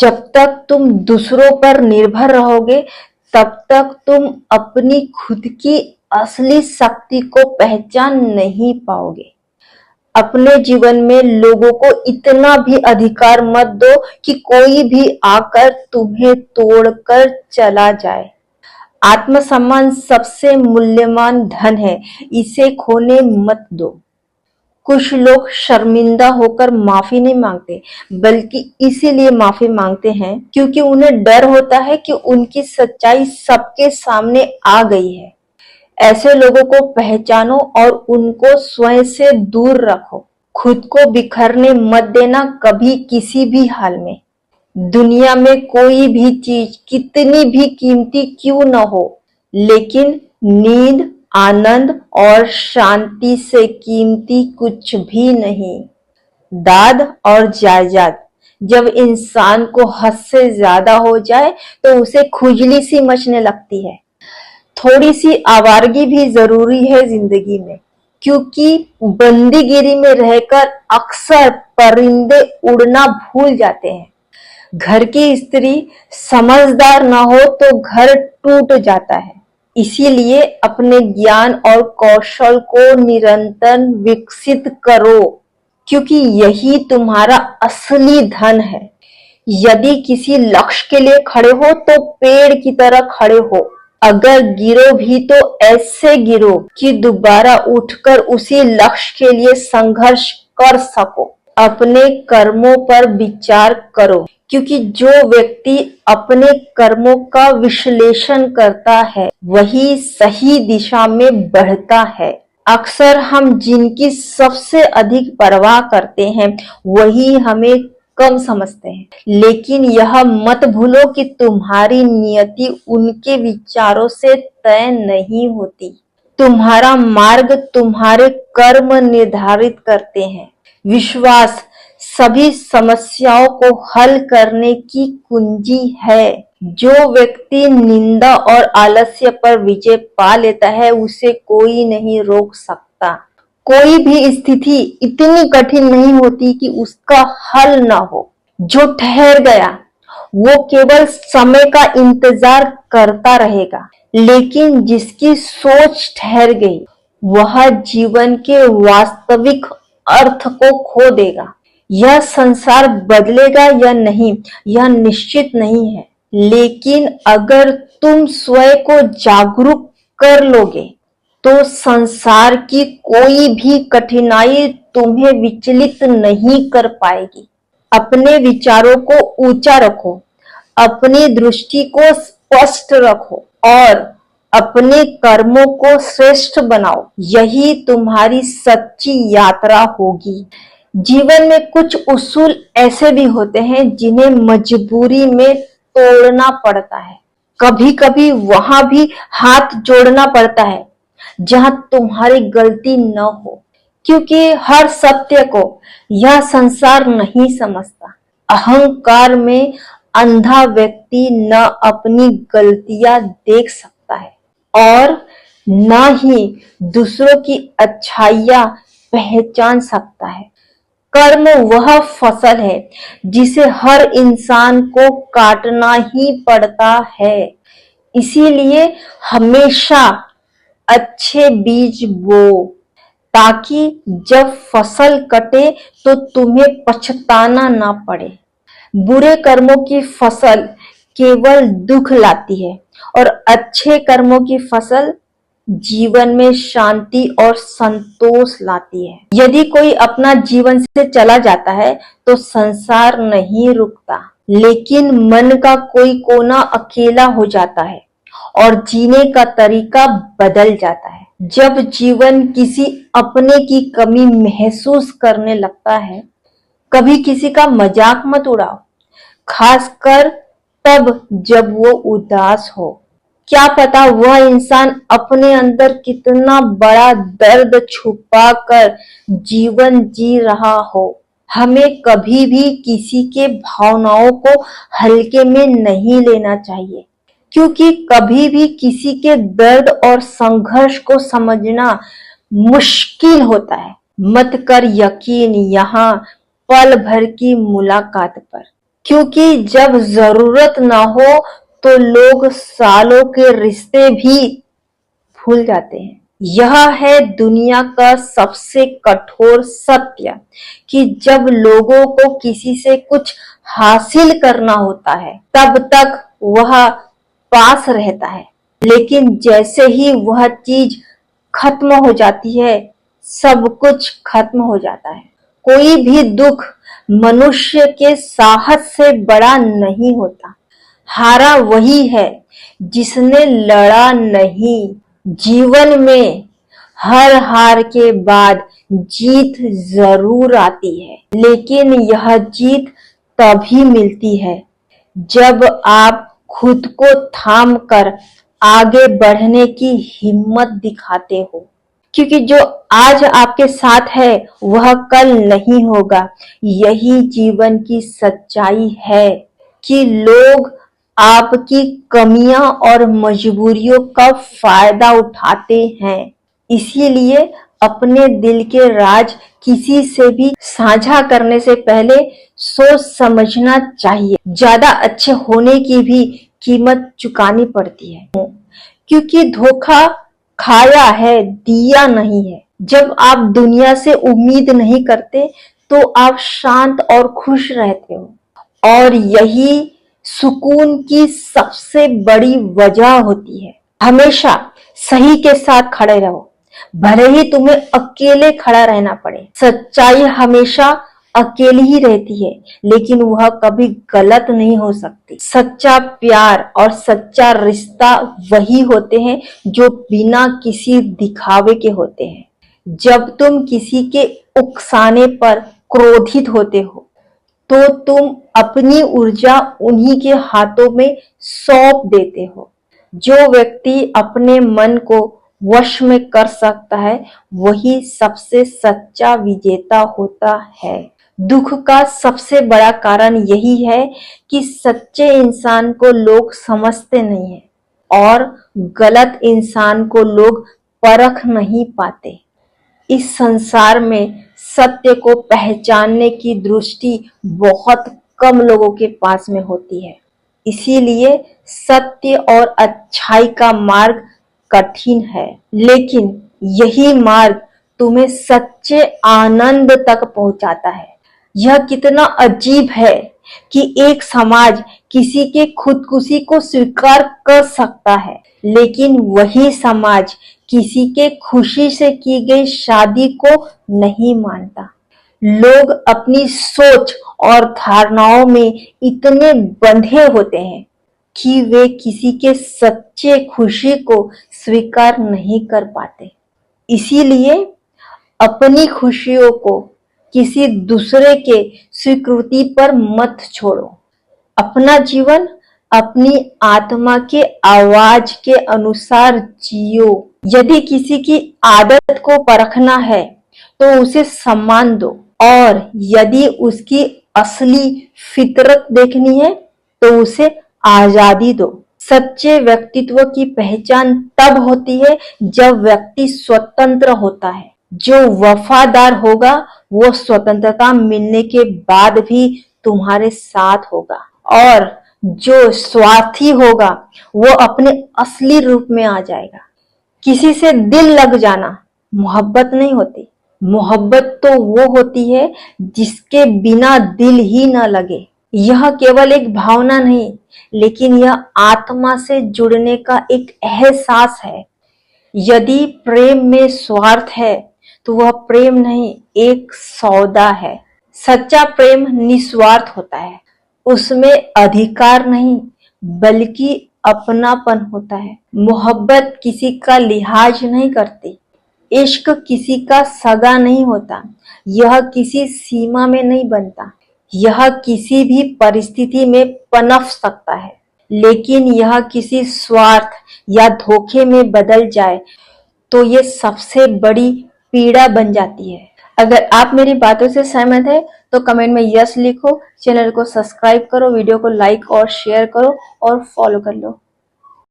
जब तक तुम दूसरों पर निर्भर रहोगे, तब तक तुम अपनी खुद की असली शक्ति को पहचान नहीं पाओगे। अपने जीवन में लोगों को इतना भी अधिकार मत दो कि कोई भी आकर तुम्हें तोड़कर चला जाए। आत्मसम्मान सबसे मूल्यवान धन है, इसे खोने मत दो। कुछ लोग शर्मिंदा होकर माफी नहीं मांगते, बल्कि इसीलिए माफी मांगते हैं क्योंकि उन्हें डर होता है कि उनकी सच्चाई सबके सामने आ गई है। ऐसे लोगों को पहचानो और उनको स्वयं से दूर रखो। खुद को बिखरने मत देना कभी, किसी भी हाल में। दुनिया में कोई भी चीज कितनी भी कीमती क्यों न हो, लेकिन नींद, आनंद और शांति से कीमती कुछ भी नहीं। दाद और जायदाद जब इंसान को हद से ज्यादा हो जाए तो उसे खुजली सी मचने लगती है। थोड़ी सी आवारगी भी जरूरी है जिंदगी में, क्योंकि बंदीगिरी में रहकर अक्सर परिंदे उड़ना भूल जाते हैं। घर की स्त्री समझदार न हो तो घर टूट जाता है। इसीलिए अपने ज्ञान और कौशल को निरंतर विकसित करो, क्योंकि यही तुम्हारा असली धन है। यदि किसी लक्ष्य के लिए खड़े हो तो पेड़ की तरह खड़े हो। अगर गिरो भी तो ऐसे गिरो कि दोबारा उठकर उसी लक्ष्य के लिए संघर्ष कर सको। अपने कर्मों पर विचार करो, क्योंकि जो व्यक्ति अपने कर्मों का विश्लेषण करता है वही सही दिशा में बढ़ता है। अक्सर हम जिनकी सबसे अधिक परवाह करते हैं वही हमें कम समझते हैं, लेकिन यह मत भूलो कि तुम्हारी नियति उनके विचारों से तय नहीं होती। तुम्हारा मार्ग तुम्हारे कर्म निर्धारित करते हैं। विश्वास सभी समस्याओं को हल करने की कुंजी है। जो व्यक्ति निंदा और आलस्य पर विजय पा लेता है उसे कोई नहीं रोक सकता। कोई भी स्थिति इतनी कठिन नहीं होती कि उसका हल ना हो। जो ठहर गया वो केवल समय का इंतजार करता रहेगा, लेकिन जिसकी सोच ठहर गई वह जीवन के वास्तविक अर्थ को खो देगा। यह संसार बदलेगा या नहीं यह निश्चित नहीं है, लेकिन अगर तुम स्वयं को जागरूक कर लोगे तो संसार की कोई भी कठिनाई तुम्हें विचलित नहीं कर पाएगी। अपने विचारों को ऊंचा रखो, अपनी दृष्टि को स्पष्ट रखो और अपने कर्मों को श्रेष्ठ बनाओ। यही तुम्हारी सच्ची यात्रा होगी। जीवन में कुछ उसूल ऐसे भी होते हैं जिन्हें मजबूरी में तोड़ना पड़ता है। कभी कभी वहां भी हाथ जोड़ना पड़ता है जहां तुम्हारी गलती न हो, क्योंकि हर सत्य को यह संसार नहीं समझता। अहंकार में अंधा व्यक्ति न अपनी गलतियां देख सकता है और न ही दूसरों की अच्छाइयां पहचान सकता है। कर्म वह फसल है जिसे हर इंसान को काटना ही पड़ता है। इसीलिए हमेशा अच्छे बीज बो, ताकि जब फसल कटे तो तुम्हें पछताना ना पड़े। बुरे कर्मों की फसल केवल दुख लाती है और अच्छे कर्मों की फसल जीवन में शांति और संतोष लाती है। यदि कोई अपना जीवन से चला जाता है तो संसार नहीं रुकता, लेकिन मन का कोई कोना अकेला हो जाता है और जीने का तरीका बदल जाता है। जब जीवन किसी अपने की कमी महसूस करने लगता है, कभी किसी का मजाक मत उड़ाओ, खासकर तब जब वो उदास हो। क्या पता वह इंसान अपने अंदर कितना बड़ा दर्द छुपा कर जीवन जी रहा हो। हमें कभी भी किसी के भावनाओं को हल्के में नहीं लेना चाहिए, क्योंकि कभी भी किसी के दर्द और संघर्ष को समझना मुश्किल होता है। मत कर यकीन यहाँ पल भर की मुलाकात पर। क्योंकि जब जरूरत ना हो तो लोग सालों के रिश्ते भी भूल जाते हैं। यह है दुनिया का सबसे कठोर सत्य कि जब लोगों को किसी से कुछ हासिल करना होता है तब तक वह पास रहता है, लेकिन जैसे ही वह चीज खत्म हो जाती है सब कुछ खत्म हो जाता है। कोई भी दुख मनुष्य के साहस से बड़ा नहीं होता। हारा वही है जिसने लड़ा नहीं। जीवन में हर हार के बाद जीत जरूर आती है, लेकिन यह जीत तभी मिलती है जब आप खुद को थाम कर आगे बढ़ने की हिम्मत दिखाते हो। क्योंकि जो आज आपके साथ है वह कल नहीं होगा। यही जीवन की सच्चाई है कि लोग आपकी कमियां और मजबूरियों का फायदा उठाते हैं। इसीलिए अपने दिल के राज किसी से भी साझा करने से पहले सोच समझना चाहिए। ज्यादा अच्छे होने की भी कीमत चुकानी पड़ती है, क्योंकि धोखा खाया है, दिया नहीं है। जब आप दुनिया से उम्मीद नहीं करते तो आप शांत और खुश रहते हो, और यही सुकून की सबसे बड़ी वजह होती है। हमेशा सही के साथ खड़े रहो, भले ही तुम्हें अकेले खड़ा रहना पड़े। सच्चाई हमेशा अकेली ही रहती है, लेकिन वह कभी गलत नहीं हो सकती। सच्चा प्यार और सच्चा रिश्ता वही होते हैं जो बिना किसी दिखावे के होते हैं। जब तुम किसी के उकसाने पर क्रोधित होते हो तो तुम अपनी ऊर्जा उन्हीं के हाथों में सौंप देते हो। जो व्यक्ति अपने मन को वश में कर सकता है वही सबसे सच्चा विजेता होता है। दुख का सबसे बड़ा कारण यही है कि सच्चे इंसान को लोग समझते नहीं हैं और गलत इंसान को लोग परख नहीं पाते। इस संसार में सत्य को पहचानने की दृष्टि बहुत कम लोगों के पास में होती है। इसीलिए सत्य और अच्छाई का मार्ग कठिन है, लेकिन यही मार्ग तुम्हें सच्चे आनंद तक पहुंचाता है। यह कितना अजीब है कि एक समाज किसी के खुदकुशी को स्वीकार कर सकता है, लेकिन वही समाज किसी के खुशी से की गई शादी को नहीं मानता। लोग अपनी सोच और धारणाओं में इतने बंधे होते हैं कि वे किसी के सच्चे खुशी को स्वीकार नहीं कर पाते। इसीलिए अपनी खुशियों को किसी दूसरे के स्वीकृति पर मत छोड़ो। अपना जीवन अपनी आत्मा के आवाज के अनुसार जियो। यदि किसी की आदत को परखना है तो उसे सम्मान दो, और यदि उसकी असली फितरत देखनी है तो उसे आजादी दो। सच्चे व्यक्तित्व की पहचान तब होती है जब व्यक्ति स्वतंत्र होता है। जो वफादार होगा वो स्वतंत्रता मिलने के बाद भी तुम्हारे साथ होगा, और जो स्वार्थी होगा वो अपने असली रूप में आ जाएगा। किसी से दिल लग जाना मोहब्बत नहीं होती। मोहब्बत तो वो होती है जिसके बिना दिल ही न लगे। यह केवल एक भावना नहीं, लेकिन यह आत्मा से जुड़ने का एक एहसास है। यदि प्रेम में स्वार्थ है तो वह प्रेम नहीं, एक सौदा है। सच्चा प्रेम निस्वार्थ होता है। उसमें अधिकार नहीं बल्कि अपनापन होता है। मोहब्बत किसी का लिहाज नहीं करती। इश्क किसी का सगा नहीं होता। यह किसी सीमा में नहीं बनता। यह किसी भी परिस्थिति में पनप सकता है, लेकिन यह किसी स्वार्थ या धोखे में बदल जाए तो ये सबसे बड़ी पीड़ा बन जाती है। अगर आप मेरी बातों से सहमत है तो कमेंट में यस लिखो, चैनल को सब्सक्राइब करो, वीडियो को लाइक और शेयर करो और फॉलो कर लो।